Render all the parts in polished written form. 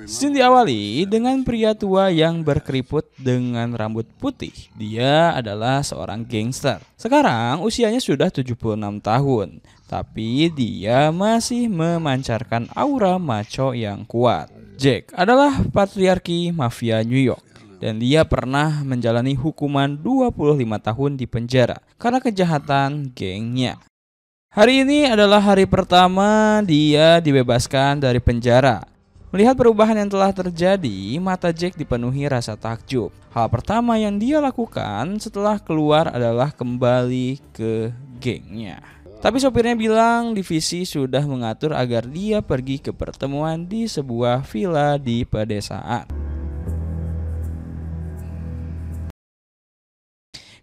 Scene diawali dengan pria tua yang berkeriput dengan rambut putih. Dia adalah seorang gangster. Sekarang usianya sudah 76 tahun, tapi dia masih memancarkan aura macho yang kuat. Jack adalah patriarki mafia New York, dan dia pernah menjalani hukuman 25 tahun di penjara karena kejahatan gengnya. Hari ini adalah hari pertama dia dibebaskan dari penjara. Melihat perubahan yang telah terjadi, mata Jack dipenuhi rasa takjub. Hal pertama yang dia lakukan setelah keluar adalah kembali ke gengnya. Tapi sopirnya bilang divisi sudah mengatur agar dia pergi ke pertemuan di sebuah villa di pedesaan.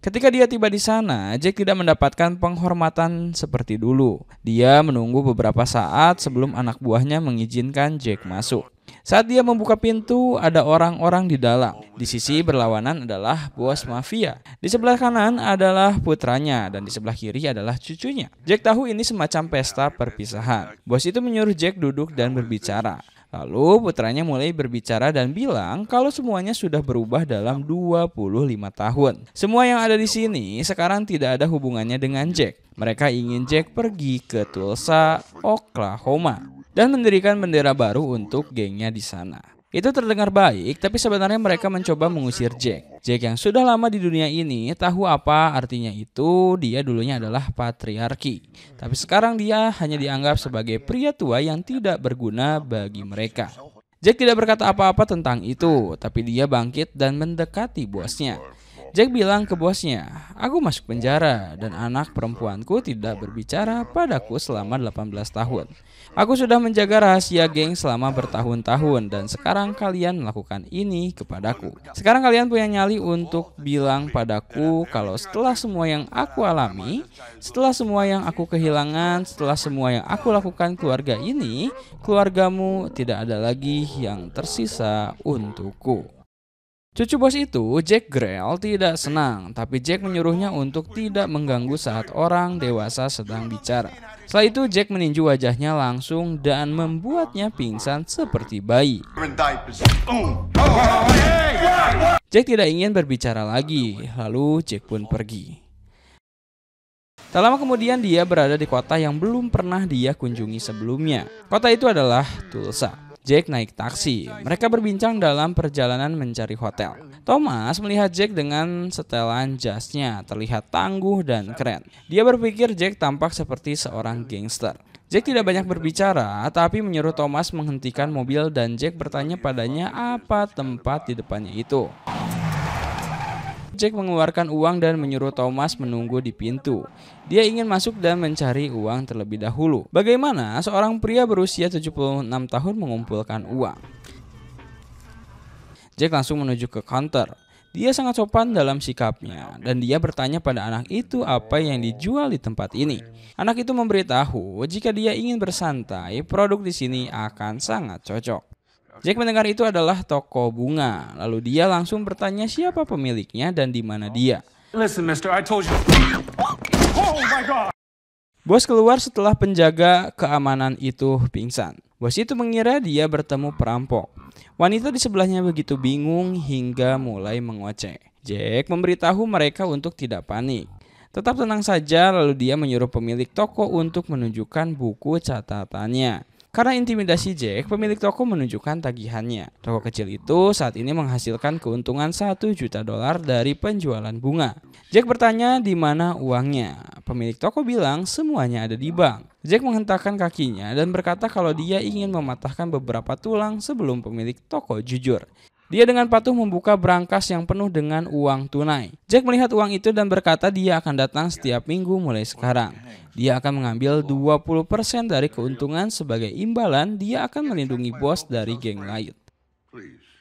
Ketika dia tiba di sana, Jack tidak mendapatkan penghormatan seperti dulu. Dia menunggu beberapa saat sebelum anak buahnya mengizinkan Jack masuk. Saat dia membuka pintu, ada orang-orang di dalam. Di sisi berlawanan adalah bos mafia. Di sebelah kanan adalah putranya dan di sebelah kiri adalah cucunya. Jack tahu ini semacam pesta perpisahan. Bos itu menyuruh Jack duduk dan berbicara. Lalu putranya mulai berbicara dan bilang kalau semuanya sudah berubah dalam 25 tahun. Semua yang ada di sini sekarang tidak ada hubungannya dengan Jack. Mereka ingin Jack pergi ke Tulsa, Oklahoma, dan mendirikan bendera baru untuk gengnya di sana. Itu terdengar baik, tapi sebenarnya mereka mencoba mengusir Jack. Jack yang sudah lama di dunia ini tahu apa artinya itu. Dia dulunya adalah patriarki, tapi sekarang dia hanya dianggap sebagai pria tua yang tidak berguna bagi mereka. Jack tidak berkata apa-apa tentang itu, tapi dia bangkit dan mendekati bosnya. Jack bilang ke bosnya, "Aku masuk penjara dan anak perempuanku tidak berbicara padaku selama 18 tahun. Aku sudah menjaga rahasia geng selama bertahun-tahun dan sekarang kalian melakukan ini kepadaku. Sekarang kalian punya nyali untuk bilang padaku kalau setelah semua yang aku alami, setelah semua yang aku kehilangan, setelah semua yang aku lakukan keluarga ini, keluargamu tidak ada lagi yang tersisa untukku." Cucu bos itu, Jack Grell, tidak senang, tapi Jack menyuruhnya untuk tidak mengganggu saat orang dewasa sedang bicara. Setelah itu Jack meninju wajahnya langsung dan membuatnya pingsan seperti bayi. Jack tidak ingin berbicara lagi, lalu Jack pun pergi. Tak lama kemudian dia berada di kota yang belum pernah dia kunjungi sebelumnya. Kota itu adalah Tulsa. Jack naik taksi. Mereka berbincang dalam perjalanan mencari hotel. Thomas melihat Jack dengan setelan jasnya, terlihat tangguh dan keren. Dia berpikir Jack tampak seperti seorang gangster. Jack tidak banyak berbicara, tapi menyuruh Thomas menghentikan mobil dan Jack bertanya padanya apa tempat di depannya itu. Jack mengeluarkan uang dan menyuruh Thomas menunggu di pintu. Dia ingin masuk dan mencari uang terlebih dahulu. Bagaimana seorang pria berusia 76 tahun mengumpulkan uang? Jack langsung menuju ke counter. Dia sangat sopan dalam sikapnya dan dia bertanya pada anak itu apa yang dijual di tempat ini. Anak itu memberitahu jika dia ingin bersantai, produk di sini akan sangat cocok. Jack mendengar itu adalah toko bunga. Lalu dia langsung bertanya siapa pemiliknya dan di mana dia. Listen, mister, I told you. Oh my God. Bos keluar setelah penjaga keamanan itu pingsan. Bos itu mengira dia bertemu perampok. Wanita di sebelahnya begitu bingung hingga mulai mengoceh. Jack memberitahu mereka untuk tidak panik. Tetap tenang saja, lalu dia menyuruh pemilik toko untuk menunjukkan buku catatannya. Karena intimidasi Jack, pemilik toko menunjukkan tagihannya. Toko kecil itu saat ini menghasilkan keuntungan $1 juta dari penjualan bunga. Jack bertanya di mana uangnya. Pemilik toko bilang semuanya ada di bank. Jack menghentakkan kakinya dan berkata kalau dia ingin mematahkan beberapa tulang sebelum pemilik toko jujur. Dia dengan patuh membuka brankas yang penuh dengan uang tunai. Jack melihat uang itu dan berkata dia akan datang setiap minggu mulai sekarang. Dia akan mengambil 20% dari keuntungan sebagai imbalan. Dia akan melindungi bos dari geng lain.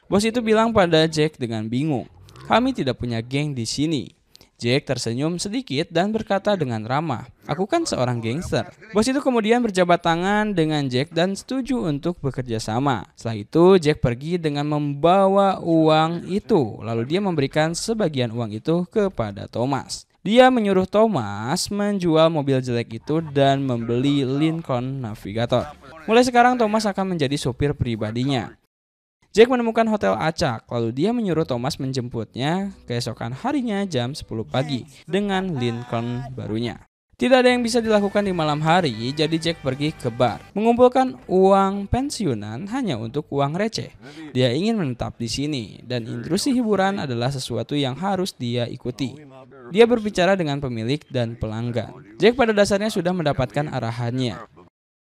Bos itu bilang pada Jack dengan bingung, "Kami tidak punya geng di sini." Jack tersenyum sedikit dan berkata dengan ramah, "Aku kan seorang gangster." Bos itu kemudian berjabat tangan dengan Jack dan setuju untuk bekerja sama. Setelah itu Jack pergi dengan membawa uang itu. Lalu dia memberikan sebagian uang itu kepada Thomas. Dia menyuruh Thomas menjual mobil jelek itu dan membeli Lincoln Navigator. Mulai sekarang Thomas akan menjadi sopir pribadinya. Jack menemukan hotel acak, lalu dia menyuruh Thomas menjemputnya keesokan harinya jam 10 pagi dengan Lincoln barunya. Tidak ada yang bisa dilakukan di malam hari, jadi Jack pergi ke bar, mengumpulkan uang pensiunan hanya untuk uang receh. Dia ingin menetap di sini, dan intrusi hiburan adalah sesuatu yang harus dia ikuti. Dia berbicara dengan pemilik dan pelanggan. Jack pada dasarnya sudah mendapatkan arahannya.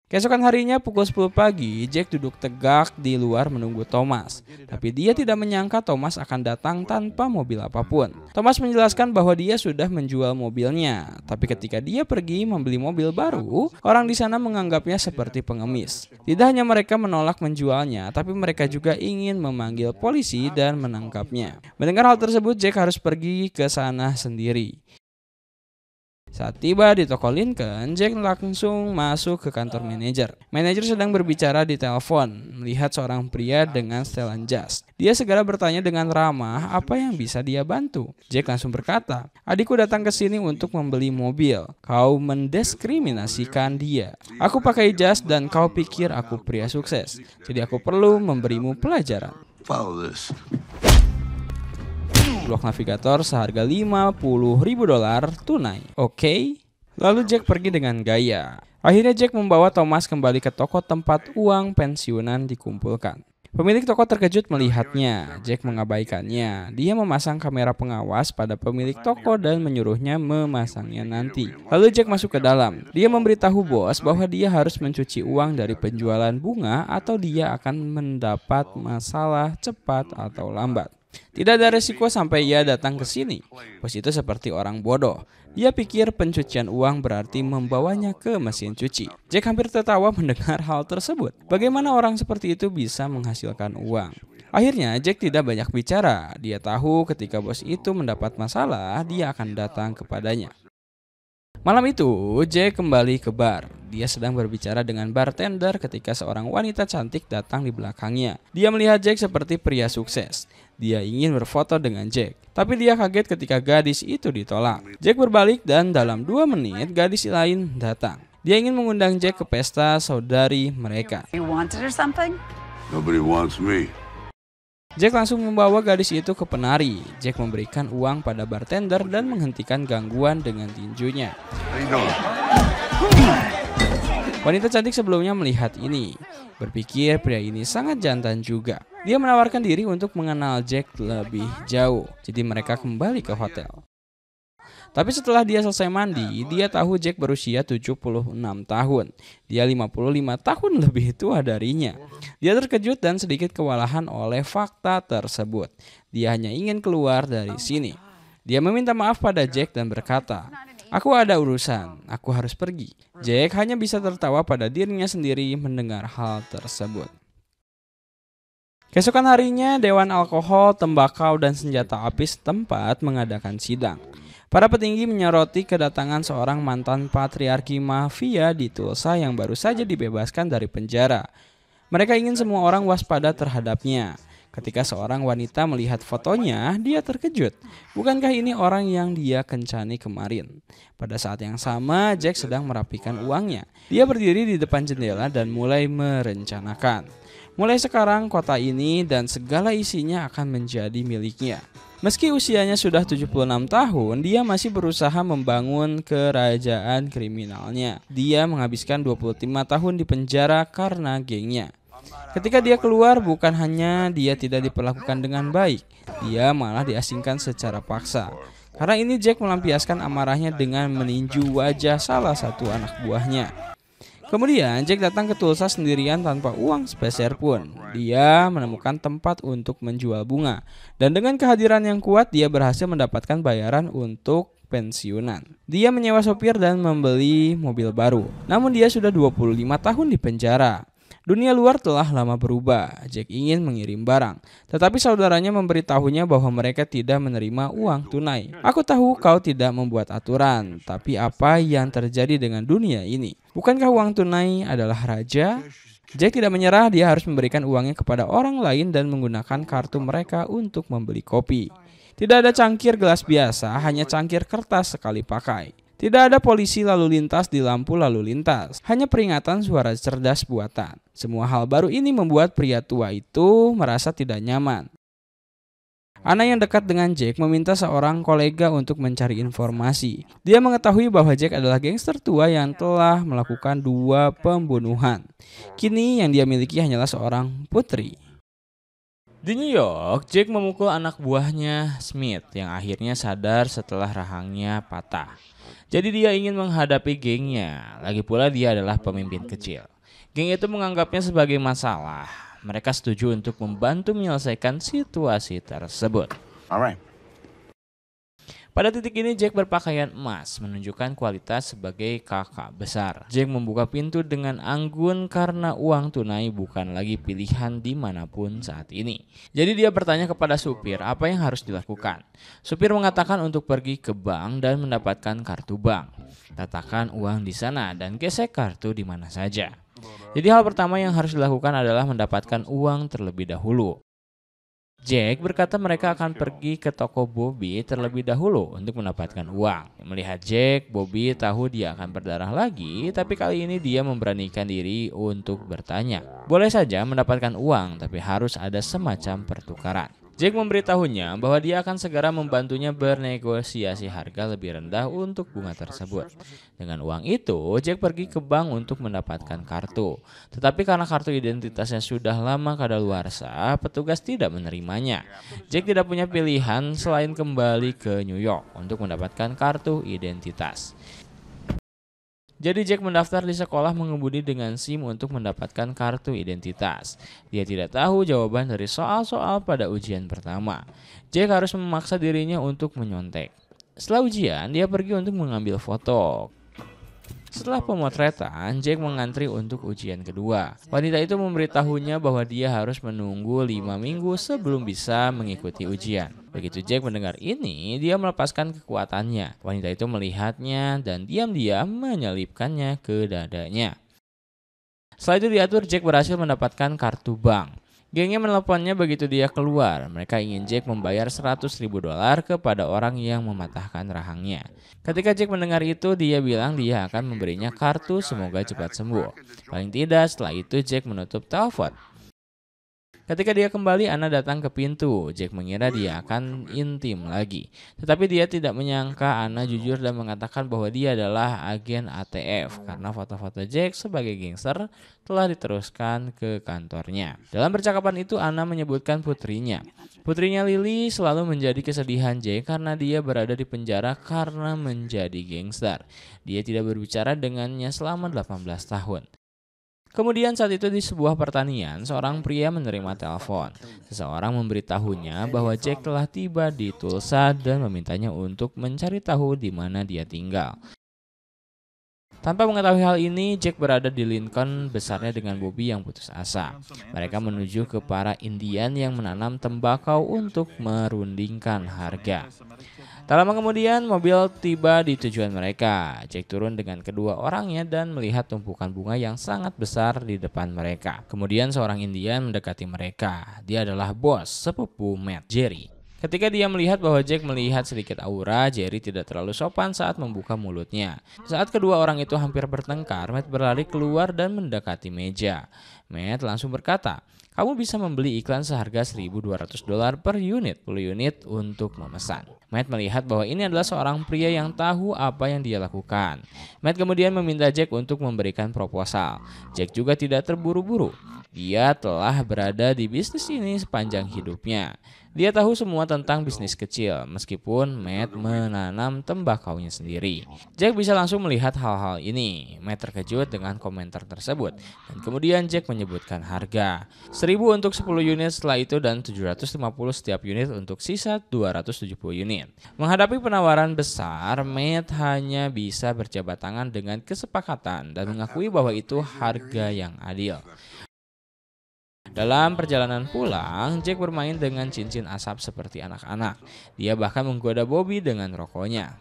Keesokan harinya pukul 10 pagi, Jack duduk tegak di luar menunggu Thomas. Tapi dia tidak menyangka Thomas akan datang tanpa mobil apapun. Thomas menjelaskan bahwa dia sudah menjual mobilnya. Tapi ketika dia pergi membeli mobil baru, orang di sana menganggapnya seperti pengemis. Tidak hanya mereka menolak menjualnya, tapi mereka juga ingin memanggil polisi dan menangkapnya. Mendengar hal tersebut, Jack harus pergi ke sana sendiri. Saat tiba di toko Lincoln, Jack langsung masuk ke kantor manajer. Manajer sedang berbicara di telepon, melihat seorang pria dengan setelan jas. Dia segera bertanya dengan ramah apa yang bisa dia bantu. Jack langsung berkata, "Adikku datang ke sini untuk membeli mobil. Kau mendiskriminasikan dia. Aku pakai jas dan kau pikir aku pria sukses. Jadi aku perlu memberimu pelajaran." Follow this. Blok navigator seharga $50.000 tunai. Oke. Lalu Jack pergi dengan gaya. Akhirnya Jack membawa Thomas kembali ke toko tempat uang pensiunan dikumpulkan. Pemilik toko terkejut melihatnya. Jack mengabaikannya. Dia memasang kamera pengawas pada pemilik toko dan menyuruhnya memasangnya nanti. Lalu Jack masuk ke dalam. Dia memberitahu bos bahwa dia harus mencuci uang dari penjualan bunga atau dia akan mendapat masalah cepat atau lambat. Tidak ada resiko sampai ia datang ke sini. Bos itu seperti orang bodoh. Dia pikir pencucian uang berarti membawanya ke mesin cuci. Jack hampir tertawa mendengar hal tersebut. Bagaimana orang seperti itu bisa menghasilkan uang? Akhirnya Jack tidak banyak bicara. Dia tahu ketika bos itu mendapat masalah, dia akan datang kepadanya. Malam itu, Jack kembali ke bar. Dia sedang berbicara dengan bartender ketika seorang wanita cantik datang di belakangnya. Dia melihat Jack seperti pria sukses. Dia ingin berfoto dengan Jack, tapi dia kaget ketika gadis itu ditolak. Jack berbalik dan dalam 2 menit gadis lain datang. Dia ingin mengundang Jack ke pesta saudari mereka. You want it or something? Nobody wants me. Jack langsung membawa gadis itu ke penari. Jack memberikan uang pada bartender dan menghentikan gangguan dengan tinjunya. How you doing? Wanita cantik sebelumnya melihat ini, berpikir pria ini sangat jantan juga. Dia menawarkan diri untuk mengenal Jack lebih jauh, jadi mereka kembali ke hotel. Tapi setelah dia selesai mandi, dia tahu Jack berusia 76 tahun. Dia 55 tahun lebih tua darinya. Dia terkejut dan sedikit kewalahan oleh fakta tersebut. Dia hanya ingin keluar dari sini. Dia meminta maaf pada Jack dan berkata, "Aku ada urusan, aku harus pergi." Jack hanya bisa tertawa pada dirinya sendiri mendengar hal tersebut. Keesokan harinya, Dewan Alkohol, Tembakau, dan Senjata Api setempat mengadakan sidang. Para petinggi menyoroti kedatangan seorang mantan patriarki mafia di Tulsa yang baru saja dibebaskan dari penjara. Mereka ingin semua orang waspada terhadapnya. Ketika seorang wanita melihat fotonya, dia terkejut. Bukankah ini orang yang dia kencani kemarin? Pada saat yang sama, Jack sedang merapikan uangnya. Dia berdiri di depan jendela dan mulai merencanakan. Mulai sekarang, kota ini dan segala isinya akan menjadi miliknya. Meski usianya sudah 76 tahun, dia masih berusaha membangun kerajaan kriminalnya. Dia menghabiskan 25 tahun di penjara karena gengnya. Ketika dia keluar, bukan hanya dia tidak diperlakukan dengan baik, dia malah diasingkan secara paksa. Karena ini Jack melampiaskan amarahnya dengan meninju wajah salah satu anak buahnya. Kemudian Jack datang ke Tulsa sendirian tanpa uang sepeser pun. Dia menemukan tempat untuk menjual bunga. Dan dengan kehadiran yang kuat, dia berhasil mendapatkan bayaran untuk pensiunan. Dia menyewa sopir dan membeli mobil baru. Namun dia sudah 25 tahun di penjara. Dunia luar telah lama berubah. Jack ingin mengirim barang, tetapi saudaranya memberitahunya bahwa mereka tidak menerima uang tunai. "Aku tahu kau tidak membuat aturan, tapi apa yang terjadi dengan dunia ini? Bukankah uang tunai adalah raja?" Jack tidak menyerah, dia harus memberikan uangnya kepada orang lain dan menggunakan kartu mereka untuk membeli kopi. Tidak ada cangkir gelas biasa, hanya cangkir kertas sekali pakai. Tidak ada polisi lalu lintas di lampu lalu lintas, hanya peringatan suara cerdas buatan. Semua hal baru ini membuat pria tua itu merasa tidak nyaman. Anna yang dekat dengan Jack meminta seorang kolega untuk mencari informasi. Dia mengetahui bahwa Jack adalah gangster tua yang telah melakukan 2 pembunuhan. Kini yang dia miliki hanyalah seorang putri. Di New York, Jack memukul anak buahnya Smith yang akhirnya sadar setelah rahangnya patah. Jadi dia ingin menghadapi gengnya, lagi pula dia adalah pemimpin kecil. Geng itu menganggapnya sebagai masalah. Mereka setuju untuk membantu menyelesaikan situasi tersebut. Alright. Pada titik ini Jack berpakaian emas, menunjukkan kualitas sebagai kakak besar. Jack membuka pintu dengan anggun karena uang tunai bukan lagi pilihan dimanapun saat ini. Jadi dia bertanya kepada supir apa yang harus dilakukan. Supir mengatakan untuk pergi ke bank dan mendapatkan kartu bank. Letakkan uang di sana dan gesek kartu di mana saja. Jadi hal pertama yang harus dilakukan adalah mendapatkan uang terlebih dahulu. Jack berkata mereka akan pergi ke toko Bobby terlebih dahulu untuk mendapatkan uang. Melihat Jack, Bobby tahu dia akan berdarah lagi, tapi kali ini dia memberanikan diri untuk bertanya. Boleh saja mendapatkan uang, tapi harus ada semacam pertukaran. Jack memberitahunya bahwa dia akan segera membantunya bernegosiasi harga lebih rendah untuk bunga tersebut. Dengan uang itu, Jack pergi ke bank untuk mendapatkan kartu. Tetapi karena kartu identitasnya sudah lama kadaluarsa, petugas tidak menerimanya. Jack tidak punya pilihan selain kembali ke New York untuk mendapatkan kartu identitas. Jadi Jack mendaftar di sekolah mengemudi dengan SIM untuk mendapatkan kartu identitas. Dia tidak tahu jawaban dari soal-soal pada ujian pertama. Jack harus memaksa dirinya untuk menyontek. Setelah ujian, dia pergi untuk mengambil foto. Setelah pemotretan, Jack mengantri untuk ujian kedua. Wanita itu memberitahunya bahwa dia harus menunggu 5 minggu sebelum bisa mengikuti ujian. Begitu Jack mendengar ini, dia melepaskan kekuatannya. Wanita itu melihatnya dan diam-diam menyelipkannya ke dadanya. Setelah itu diatur, Jack berhasil mendapatkan kartu bank. Gengnya meneleponnya begitu dia keluar. Mereka ingin Jack membayar $100.000 kepada orang yang mematahkan rahangnya. Ketika Jack mendengar itu, dia bilang dia akan memberinya kartu semoga cepat sembuh. Paling tidak setelah itu Jack menutup telepon. Ketika dia kembali, Anna datang ke pintu. Jack mengira dia akan intim lagi. Tetapi dia tidak menyangka Anna jujur dan mengatakan bahwa dia adalah agen ATF karena foto-foto Jack sebagai gangster telah diteruskan ke kantornya. Dalam percakapan itu, Anna menyebutkan putrinya. Putrinya Lily selalu menjadi kesedihan Jack karena dia berada di penjara karena menjadi gangster. Dia tidak berbicara dengannya selama 18 tahun. Kemudian saat itu di sebuah pertanian, seorang pria menerima telepon. Seseorang memberitahunya bahwa Jack telah tiba di Tulsa dan memintanya untuk mencari tahu di mana dia tinggal. Tanpa mengetahui hal ini, Jack berada di Lincoln besarnya dengan Bobby yang putus asa. Mereka menuju ke para Indian yang menanam tembakau untuk merundingkan harga. Tak lama kemudian, mobil tiba di tujuan mereka. Jack turun dengan kedua orangnya dan melihat tumpukan bunga yang sangat besar di depan mereka. Kemudian seorang Indian mendekati mereka. Dia adalah bos sepupu Matt, Jerry. Ketika dia melihat bahwa Jack melihat sedikit aura, Jerry tidak terlalu sopan saat membuka mulutnya. Saat kedua orang itu hampir bertengkar, Matt berlari keluar dan mendekati meja. Matt langsung berkata, "Kamu bisa membeli iklan seharga $1.200 per unit, 10 unit untuk memesan." Matt melihat bahwa ini adalah seorang pria yang tahu apa yang dia lakukan. Matt kemudian meminta Jack untuk memberikan proposal. Jack juga tidak terburu-buru. Dia telah berada di bisnis ini sepanjang hidupnya. Dia tahu semua tentang bisnis kecil, meskipun Matt menanam tembakaunya sendiri. Jack bisa langsung melihat hal-hal ini. Matt terkejut dengan komentar tersebut, dan kemudian Jack menyebutkan harga. 1.000 untuk 10 unit setelah itu dan 750 setiap unit untuk sisa 270 unit. Menghadapi penawaran besar, Matt hanya bisa berjabat tangan dengan kesepakatan dan mengakui bahwa itu harga yang adil. Dalam perjalanan pulang, Jack bermain dengan cincin asap seperti anak-anak. Dia bahkan menggoda Bobby dengan rokoknya.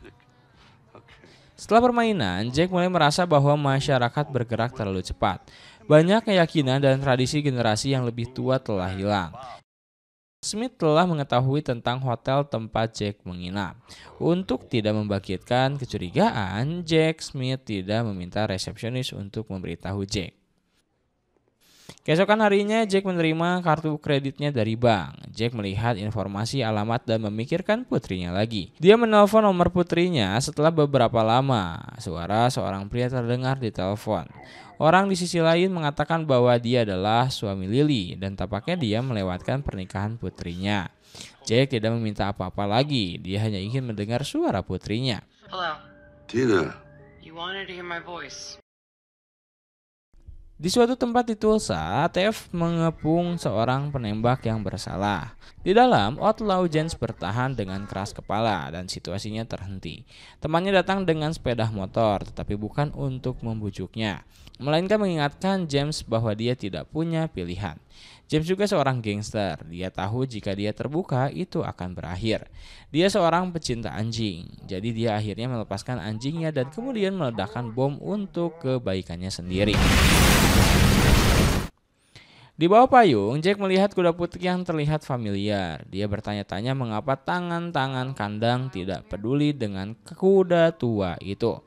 Setelah permainan, Jack mulai merasa bahwa masyarakat bergerak terlalu cepat. Banyak keyakinan dan tradisi generasi yang lebih tua telah hilang. Smith telah mengetahui tentang hotel tempat Jack menginap. Untuk tidak membangkitkan kecurigaan, Jack Smith tidak meminta resepsionis untuk memberitahu Jack. Keesokan harinya Jack menerima kartu kreditnya dari bank. Jack melihat informasi alamat dan memikirkan putrinya lagi. Dia menelpon nomor putrinya setelah beberapa lama. Suara seorang pria terdengar di telepon. Orang di sisi lain mengatakan bahwa dia adalah suami Lily dan tampaknya dia melewatkan pernikahan putrinya. Jack tidak meminta apa-apa lagi. Dia hanya ingin mendengar suara putrinya. Hello. Tina, You wanted to hear my voice. Di suatu tempat di Tulsa, Tev mengepung seorang penembak yang bersalah. Di dalam, Outlaw Jens bertahan dengan keras kepala dan situasinya terhenti. Temannya datang dengan sepeda motor, tetapi bukan untuk membujuknya, melainkan mengingatkan James bahwa dia tidak punya pilihan. James juga seorang gangster. Dia tahu jika dia terbuka itu akan berakhir. Dia seorang pecinta anjing, jadi dia akhirnya melepaskan anjingnya dan kemudian meledakkan bom untuk kebaikannya sendiri. Di bawah payung, Jack melihat kuda putih yang terlihat familiar. Dia bertanya-tanya mengapa tangan-tangan kandang tidak peduli dengan kuda tua itu.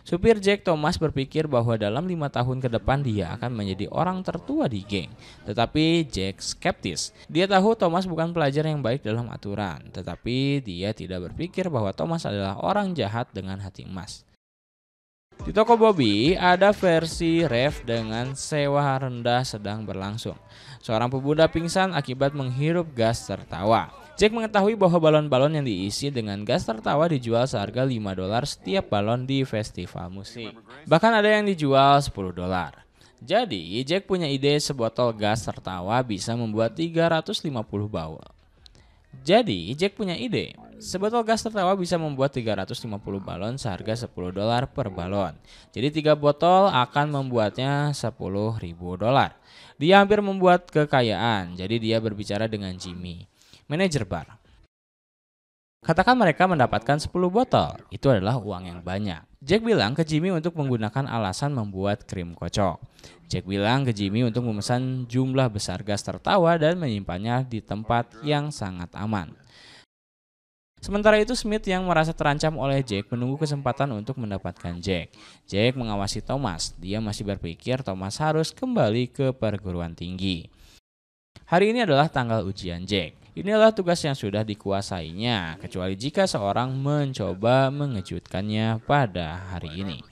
Supir Jack, Thomas, berpikir bahwa dalam 5 tahun ke depan dia akan menjadi orang tertua di geng. Tetapi Jack skeptis. Dia tahu Thomas bukan pelajar yang baik dalam aturan. Tetapi dia tidak berpikir bahwa Thomas adalah orang jahat dengan hati emas. Di toko Bobby, ada versi ref dengan sewa rendah sedang berlangsung. Seorang pemuda pingsan akibat menghirup gas tertawa. Jack mengetahui bahwa balon-balon yang diisi dengan gas tertawa dijual seharga $5 setiap balon di festival musik. Bahkan ada yang dijual $10. Jadi, Jack punya ide sebotol gas tertawa bisa membuat 350 balon. Sebotol gas tertawa bisa membuat 350 balon seharga $10 per balon. Jadi 3 botol akan membuatnya $10.000. Dia hampir membuat kekayaan, jadi dia berbicara dengan Jimmy, manajer bar. Katakan mereka mendapatkan 10 botol, itu adalah uang yang banyak. Jack bilang ke Jimmy untuk menggunakan alasan membuat krim kocok. Jack bilang ke Jimmy untuk memesan jumlah besar gas tertawa dan menyimpannya di tempat yang sangat aman. Sementara itu Smith yang merasa terancam oleh Jack menunggu kesempatan untuk mendapatkan Jack. Jack mengawasi Thomas. Dia masih berpikir Thomas harus kembali ke perguruan tinggi. Hari ini adalah tanggal ujian Jack. Inilah tugas yang sudah dikuasainya, kecuali jika seorang mencoba mengejutkannya pada hari ini.